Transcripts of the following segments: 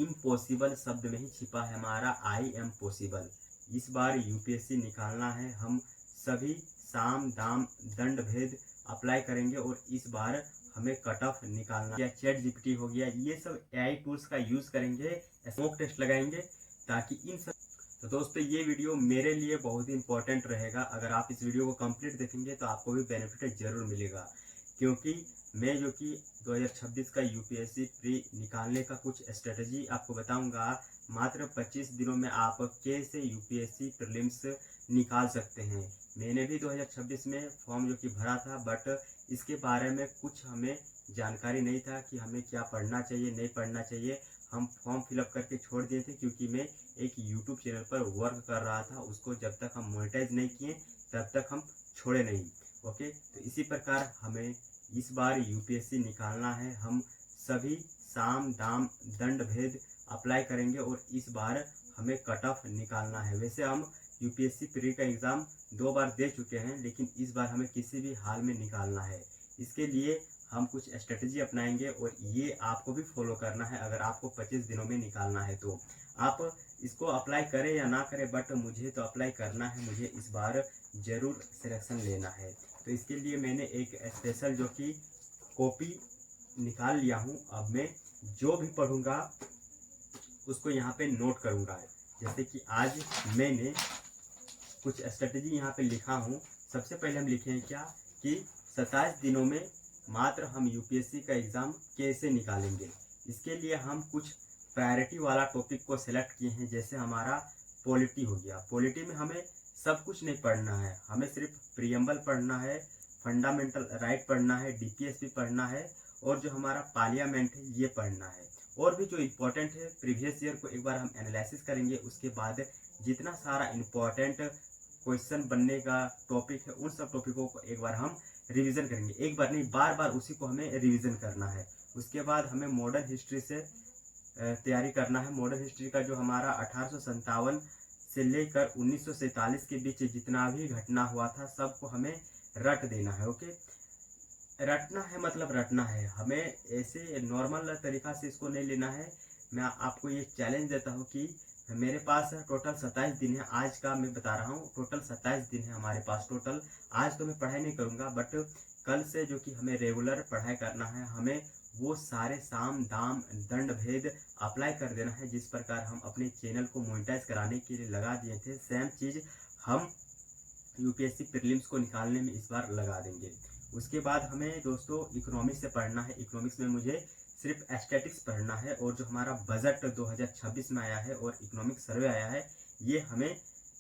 Impossible शब्द में ही छिपा है हमारा आई एम पॉसिबल। इस बार यूपीएससी निकालना है, हम सभी साम दाम दंड भेद अप्लाई करेंगे और इस बार हमें कट ऑफ निकालना या चैट जीपीटी हो गया, ये सब एआई टूल्स का यूज करेंगे, स्मोक टेस्ट लगाएंगे ताकि इन सब। तो दोस्तों ये वीडियो मेरे लिए बहुत ही इंपॉर्टेंट रहेगा। अगर आप इस वीडियो को कंप्लीट देखेंगे तो आपको भी बेनिफिट जरूर मिलेगा, क्योंकि मैं जो कि 2026 का यूपीएससी प्री निकालने का कुछ स्ट्रेटजी आपको बताऊंगा। मात्र 25 दिनों में आप कैसे यूपीएससी प्रीलिम्स निकाल सकते हैं। मैंने भी 2026 में फॉर्म जो कि भरा था, बट इसके बारे में कुछ हमें जानकारी नहीं था कि हमें क्या पढ़ना चाहिए नहीं पढ़ना चाहिए। हम फॉर्म फिलअप करके छोड़ दिए थे, क्योंकि मैं एक यूट्यूब चैनल पर वर्क कर रहा था। उसको जब तक हम मोनेटाइज नहीं किए तब तक हम छोड़े नहीं। ओके, तो इसी प्रकार हमें इस बार यूपीएससी निकालना है, हम सभी साम दाम दंड भेद अप्लाई करेंगे और इस बार हमें कट ऑफ निकालना है। वैसे हम यूपीएससी प्री का एग्ज़ाम 2 बार दे चुके हैं, लेकिन इस बार हमें किसी भी हाल में निकालना है। इसके लिए हम कुछ स्ट्रेटजी अपनाएंगे और ये आपको भी फॉलो करना है। अगर आपको 25 दिनों में निकालना है तो आप इसको अप्लाई करें या ना करें, बट मुझे तो अप्लाई करना है, मुझे इस बार ज़रूर सिलेक्शन लेना है। तो इसके लिए मैंने एक स्पेशल जो कि कॉपी निकाल लिया हूँ। अब मैं जो भी पढ़ूंगा उसको यहाँ पे नोट करूँगा। जैसे कि आज मैंने कुछ स्ट्रेटजी यहाँ पे लिखा हूँ। सबसे पहले हम लिखे हैं क्या कि 27 दिनों में मात्र हम यूपीएससी का एग्ज़ाम कैसे निकालेंगे। इसके लिए हम कुछ प्रायोरिटी वाला टॉपिक को सिलेक्ट किए हैं। जैसे हमारा पॉलिटी हो गया, पॉलिटी में हमें सब कुछ नहीं पढ़ना है, हमें सिर्फ प्रियम्बल पढ़ना है, फंडामेंटल राइट पढ़ना है, डीपीएस भी पढ़ना है और जो हमारा पार्लियामेंट है ये पढ़ना है। और भी जो इम्पोर्टेंट है प्रीवियस ईयर को एक बार हम एनालिसिस करेंगे। उसके बाद जितना सारा इम्पोर्टेंट क्वेश्चन बनने का टॉपिक है उन सब टॉपिकों को एक बार हम रिवीजन करेंगे। एक बार नहीं, बार बार उसी को हमें रिवीजन करना है। उसके बाद हमें मॉडर्न हिस्ट्री से तैयारी करना है। मॉडर्न हिस्ट्री का जो हमारा 1857 से लेकर 1947 के बीच जितना भी घटना हुआ था सबको हमें रट देना है। ओके, रटना है मतलब रटना है, हमें ऐसे नॉर्मल तरीका से इसको नहीं लेना है। मैं आपको ये चैलेंज देता हूँ कि मेरे पास टोटल 27 दिन है। आज का मैं बता रहा हूँ, टोटल 27 दिन है हमारे पास टोटल। आज तो मैं पढ़ाई नहीं करूँगा, बट कल से जो कि हमें रेगुलर पढ़ाई करना है, हमें वो सारे साम दाम दंड भेद अप्लाई कर देना है जिस प्रकार हम अपने चैनल को मोनेटाइज कराने के लिए लगा दिए थे। सेम चीज़ हम यूपीएससी प्रीलिम्स को निकालने में इस बार लगा देंगे। उसके बाद हमें दोस्तों इकोनॉमिक्स से पढ़ना है। इकोनॉमिक्स में मुझे सिर्फ एस्थेटिक्स पढ़ना है और जो हमारा बजट 2026 में आया है और इकोनॉमिक सर्वे आया है ये हमें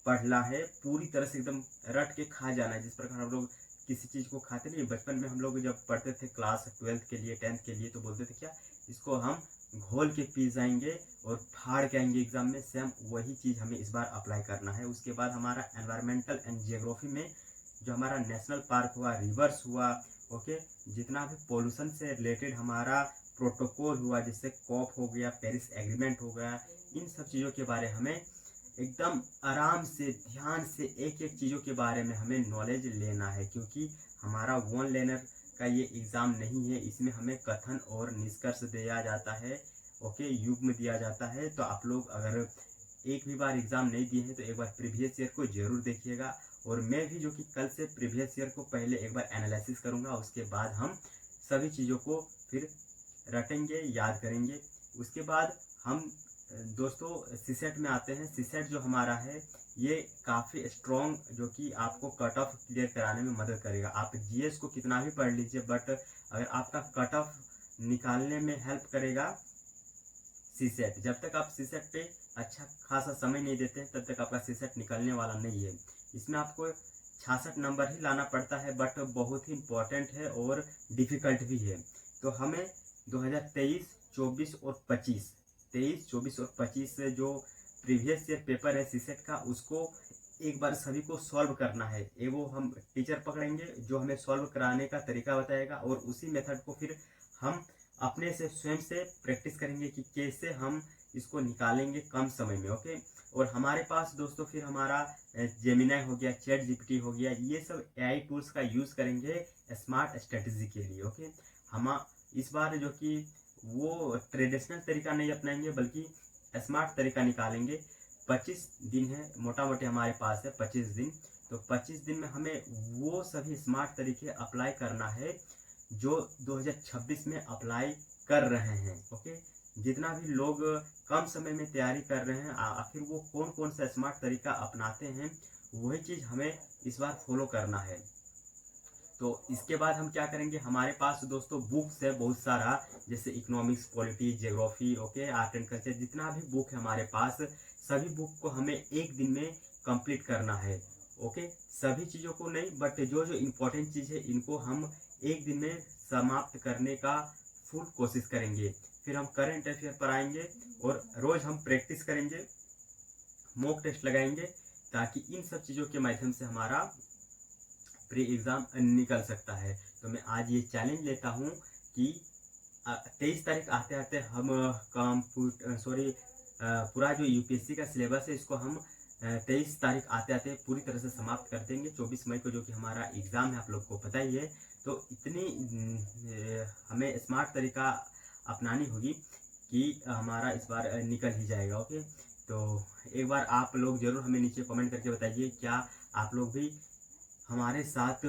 पढ़ना है पूरी तरह से, एकदम रट के खा जाना है। जिस प्रकार हम लोग किसी चीज़ को खाते नहीं, बचपन में हम लोग जब पढ़ते थे क्लास 12th के लिए 10th के लिए तो बोलते थे क्या, इसको हम घोल के पी जाएंगे और फाड़ के आएंगे एग्जाम में। सेम वही चीज़ हमें इस बार अप्लाई करना है। उसके बाद हमारा एनवायरमेंटल एंड जियोग्राफी में जो हमारा नेशनल पार्क हुआ, रिवर्स हुआ, ओके, जितना भी पोल्यूशन से रिलेटेड हमारा प्रोटोकॉल हुआ, जैसे कॉप हो गया, पेरिस एग्रीमेंट हो गया, इन सब चीज़ों के बारे हमें एकदम आराम से ध्यान से एक एक चीज़ों के बारे में हमें नॉलेज लेना है। क्योंकि हमारा वन लेनर का ये एग्ज़ाम नहीं है, इसमें हमें कथन और निष्कर्ष दिया जाता है। ओके, युग्म दिया जाता है। तो आप लोग अगर एक भी बार एग्ज़ाम नहीं दिए हैं तो एक बार प्रीवियस ईयर को जरूर देखिएगा। और मैं भी जो कि कल से प्रीवियस ईयर को पहले एक बार एनालिसिस करूँगा, उसके बाद हम सभी चीज़ों को फिर रटेंगे, याद करेंगे। उसके बाद हम दोस्तों सीसेट में आते हैं। सीसेट जो हमारा है ये काफ़ी स्ट्रॉन्ग जो कि आपको कट ऑफ क्लियर कराने में मदद करेगा। आप जीएस को कितना भी पढ़ लीजिए, बट अगर आपका कट ऑफ निकालने में हेल्प करेगा सीसेट। जब तक आप सीसेट पे अच्छा खासा समय नहीं देते तब तक आपका सीसेट निकलने वाला नहीं है। इसमें आपको 66 नंबर ही लाना पड़ता है, बट बहुत ही इम्पोर्टेंट है और डिफ़िकल्ट भी है। तो हमें 2023, 24 और 25, 23, 24 और 25 से जो प्रीवियस ईयर पेपर है सीसेट का, उसको एक बार सभी को सॉल्व करना है। वो हम टीचर पकड़ेंगे जो हमें सॉल्व कराने का तरीका बताएगा और उसी मेथड को फिर हम अपने से स्वयं से प्रैक्टिस करेंगे कि कैसे हम इसको निकालेंगे कम समय में। ओके, और हमारे पास दोस्तों फिर हमारा जेमिनाई हो गया, चैट जीपीटी हो गया, ये सब एआई टूल्स का यूज़ करेंगे स्मार्ट स्ट्रेटजी के लिए। ओके, हम इस बार जो कि वो ट्रेडिशनल तरीका नहीं अपनाएंगे बल्कि स्मार्ट तरीका निकालेंगे। 25 दिन है, मोटा मोटी हमारे पास है 25 दिन। तो 25 दिन में हमें वो सभी स्मार्ट तरीके अप्लाई करना है जो 2026 में अप्लाई कर रहे हैं। ओके, जितना भी लोग कम समय में तैयारी कर रहे हैं, आखिर वो कौन कौन सा स्मार्ट तरीका अपनाते हैं, वही चीज़ हमें इस बार फॉलो करना है। तो इसके बाद हम क्या करेंगे, हमारे पास दोस्तों बुक्स है बहुत सारा, जैसे economics, polity, geography, okay, art and culture, जितना भी बुक है हमारे पास, सभी बुक को हमें एक दिन में कंप्लीट करना है। ओके, सभी चीज़ों को नहीं, बट जो जो इम्पोर्टेंट चीज़ है इनको हम एक दिन में समाप्त करने का फुल कोशिश करेंगे। फिर हम करंट अफेयर पर आएंगे और रोज़ हम प्रैक्टिस करेंगे, मॉक टेस्ट लगाएंगे, ताकि इन सब चीज़ों के माध्यम से हमारा प्री एग्ज़ाम निकल सकता है। तो मैं आज ये चैलेंज लेता हूँ कि 23 तारीख आते आते हम पूरा जो यूपीएससी का सिलेबस है इसको हम 23 तारीख आते आते पूरी तरह से समाप्त कर देंगे। 24 मई को जो कि हमारा एग्ज़ाम है, आप लोग को पता ही है। तो इतनी हमें स्मार्ट तरीका अपनानी होगी कि हमारा इस बार निकल ही जाएगा। ओके, तो एक बार आप लोग ज़रूर हमें नीचे कमेंट करके बताइए, क्या आप लोग भी हमारे साथ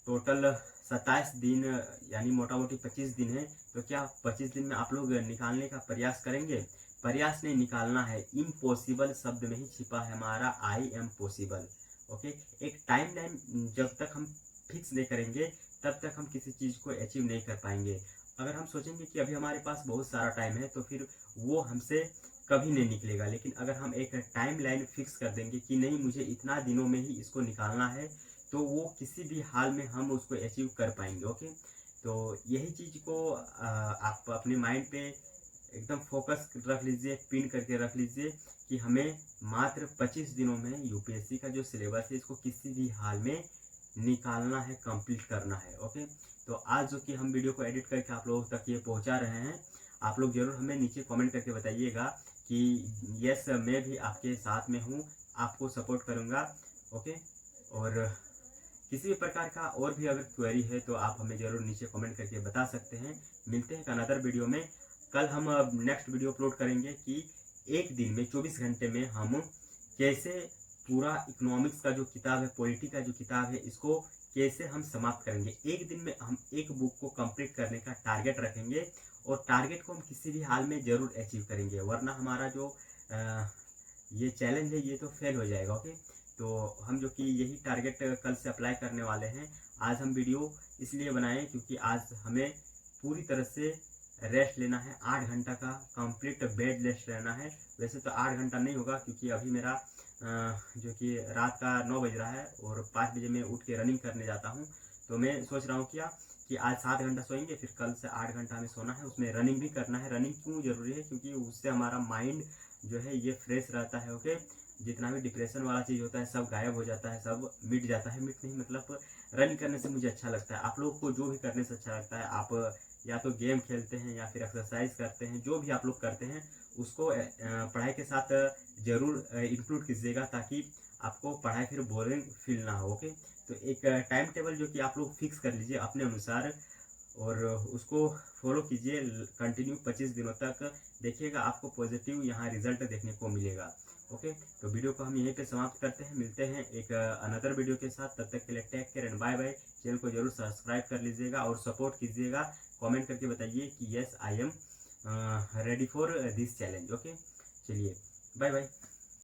टोटल 27 दिन यानी मोटा मोटी 25 दिन है, तो क्या 25 दिन में आप लोग निकालने का प्रयास करेंगे? प्रयास नहीं, निकालना है। इम्पॉसिबल शब्द में ही छिपा है हमारा आई एम पॉसिबल। ओके, एक टाइम लाइन जब तक हम फिक्स नहीं करेंगे तब तक हम किसी चीज़ को अचीव नहीं कर पाएंगे। अगर हम सोचेंगे कि अभी हमारे पास बहुत सारा टाइम है तो फिर वो हमसे कभी नहीं निकलेगा। लेकिन अगर हम एक टाइम लाइन फिक्स कर देंगे कि नहीं, मुझे इतना दिनों में ही इसको निकालना है, तो वो किसी भी हाल में हम उसको अचीव कर पाएंगे। ओके, तो यही चीज़ को आप अपने माइंड पे एकदम फोकस रख लीजिए, पिन करके रख लीजिए कि हमें मात्र 25 दिनों में यूपीएससी का जो सिलेबस है इसको किसी भी हाल में निकालना है, कंप्लीट करना है। ओके, तो आज जो कि हम वीडियो को एडिट करके आप लोगों तक ये पहुंचा रहे हैं, आप लोग जरूर हमें नीचे कमेंट करके बताइएगा कि यस, मैं भी आपके साथ में हूँ, आपको सपोर्ट करूँगा। ओके, और किसी भी प्रकार का और भी अगर क्वेरी है तो आप हमें ज़रूर नीचे कमेंट करके बता सकते हैं। मिलते हैं अनदर वीडियो में। कल हम नेक्स्ट वीडियो अपलोड करेंगे कि एक दिन में 24 घंटे में हम कैसे पूरा इकोनॉमिक्स का जो किताब है, पॉलिटी का जो किताब है, इसको कैसे हम समाप्त करेंगे। एक दिन में हम एक बुक को कंप्लीट करने का टारगेट रखेंगे और टारगेट को हम किसी भी हाल में ज़रूर अचीव करेंगे, वरना हमारा जो ये चैलेंज है ये तो फेल हो जाएगा। ओके, तो हम जो कि यही टारगेट कल से अप्लाई करने वाले हैं। आज हम वीडियो इसलिए बनाए क्योंकि आज हमें पूरी तरह से रेस्ट लेना है, 8 घंटा का कंप्लीट बेड रेस्ट रहना है। वैसे तो 8 घंटा नहीं होगा क्योंकि अभी मेरा जो कि रात का 9 बज रहा है और 5 बजे मैं उठ के रनिंग करने जाता हूँ। तो मैं सोच रहा हूँ क्या कि आज 7 घंटा सोएंगे, फिर कल से 8 घंटा हमें सोना है, उसमें रनिंग भी करना है। रनिंग क्यों ज़रूरी है? क्योंकि उससे हमारा माइंड जो है ये फ्रेश रहता है। ओके, जितना भी डिप्रेशन वाला चीज़ होता है सब गायब हो जाता है, सब मिट जाता है। मिट नहीं मतलब रनिंग करने से मुझे अच्छा लगता है। आप लोगों को जो भी करने से अच्छा लगता है, आप या तो गेम खेलते हैं या फिर एक्सरसाइज करते हैं, जो भी आप लोग करते हैं उसको पढ़ाई के साथ ज़रूर इंक्लूड कीजिएगा, ताकि आपको पढ़ाई फिर बोरिंग फील ना हो। ओके, तो एक टाइम टेबल जो कि आप लोग फिक्स कर लीजिए अपने अनुसार और उसको फॉलो कीजिए कंटिन्यू 25 दिनों तक। देखिएगा आपको पॉजिटिव यहाँ रिजल्ट देखने को मिलेगा। ओके, तो वीडियो को हम यहीं पे समाप्त करते हैं। मिलते हैं एक अनदर वीडियो के साथ, तब तक के लिए take care and bye bye. Channel को जरूर सब्सक्राइब कर लीजिएगा और सपोर्ट कीजिएगा। कमेंट करके बताइए कि yes, I am ready for this challenge. Okay, चलिए बाय बाय।